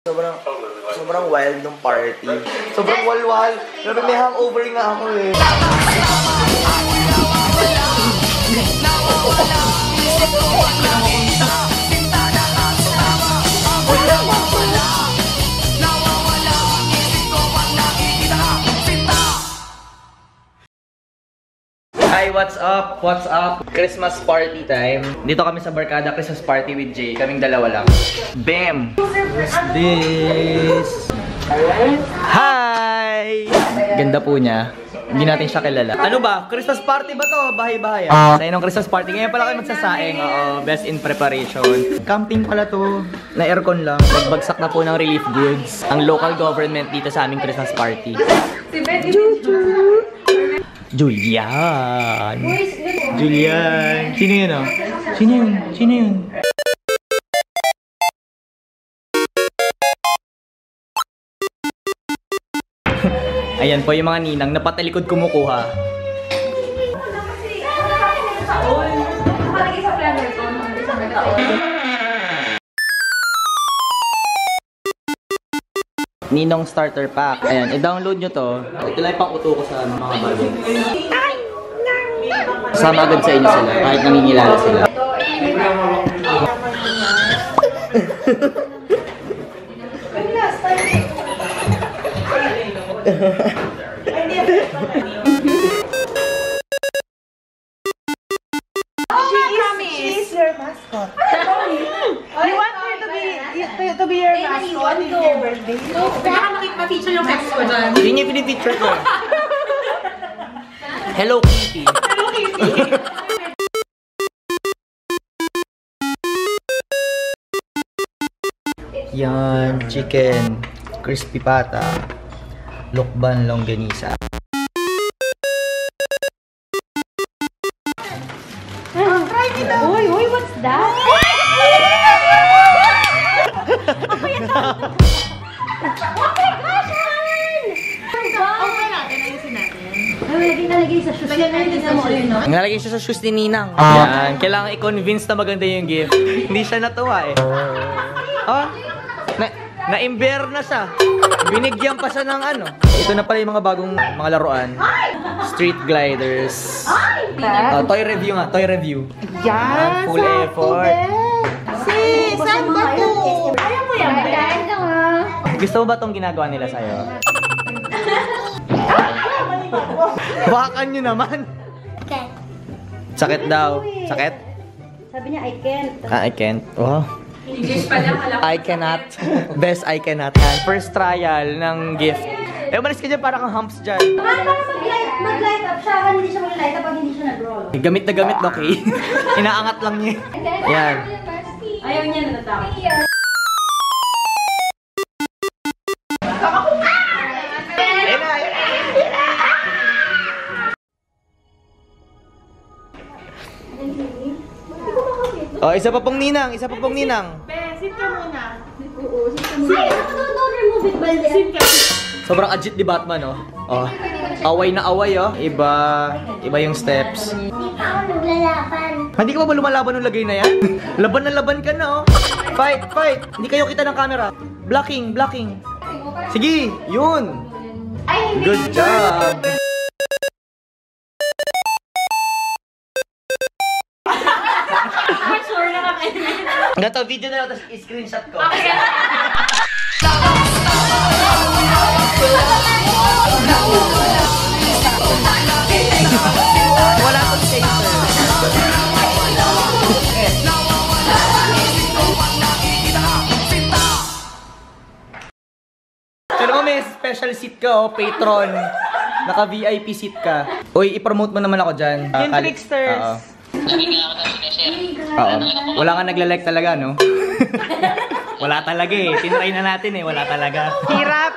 Sobrang wild ng party. Sobrang walwal. Pero may hangover nga ako eh. Hi, what's up? What's up? Christmas party time. Dito kami sa Barkada Christmas party with Jay. Kaming dalawa lang. Bam! What's this? Hi! Ganda po niya. Hindi natin siya kilala. Ano ba? Christmas party ba to? Bahay-bahay. Sa inong Christmas party. Ngayon pala kayo magsasaing. Oo, best in preparation. Camping pala to. Na aircon lang. Nagbagsak na po ng relief goods. Ang local government dito sa aming Christmas party. Si Betty. Julian! Julian! Sino yun oh? Sino yun? Sino yun? Ayan po yung mga ninang na patalikod kumukuha. Ninong starter pack. Ayan, i-download nyo to. Ito lang pang uto ko sa mga bago. Sama agad sa inyo sila, kahit nangingilala sila. She's your mascot. You want her to be your mascot in your birthday? Baka makipag-feature yung ex ko dyan. Hindi niya pinipicture ko. Hello Kitty. Hello, Kitty. Yan, chicken, crispy pata, lokban longganisa. Uy, what's that? Nalagay sa shoes. Nalagay siya sa shoes ni Ninang. Yan, kailangan i-convince na maganda yung gift. Hindi siya natuwa eh. Oh, na-imber na siya. Binigyan pa siya ng ano. Ito na pala yung mga bagong mga laruan. Street gliders. Toy review nga, toy review. Yes! Full effort. Saan ba to? Ayaw mo yan, Gusto mo ba itong ginagawa nila sa'yo? Bakan nyo naman. Sakit daw. Sakit? Sabi niya, I can't. I can't. Oh. English pa lang. I cannot. Best I cannot. First trial ng gift. Eh, umalis ka dyan para kang humps dyan. Mag-light up siya. Hindi siya mag-light up pag hindi siya nag-roll. Gamit na gamit, okay? Inaangat lang niya. Yan. Ayaw niya na natakot. Oh, isa pa pong ninang. Isa pa pong ninang. Sit ka muna. Oo, sit ka muna. Don't remove it, Balde. Sit ka. Sobrang agit ni Batman, oh. Oh. Away na away, oh. Iba yung steps. Hindi pa ako naglalaban. Hindi ka ba lumalaban ng lagay na yan? Laban na laban ka na, oh. Fight, fight. Hindi kayo kita ng camera. Blocking, blocking. Sige, yun. Good job. Gato, video na lang, tapos i-screenshot ko. Wala tong chaser. Pero mo may special seat ka, oh, patron. Naka-VIP seat ka. Uy, i-promote mo naman ako dyan. Yung tricksters. Oo. Wala nga nagla-like talaga, no? Wala talaga eh. Tinry na natin eh. Wala talaga. Hirap.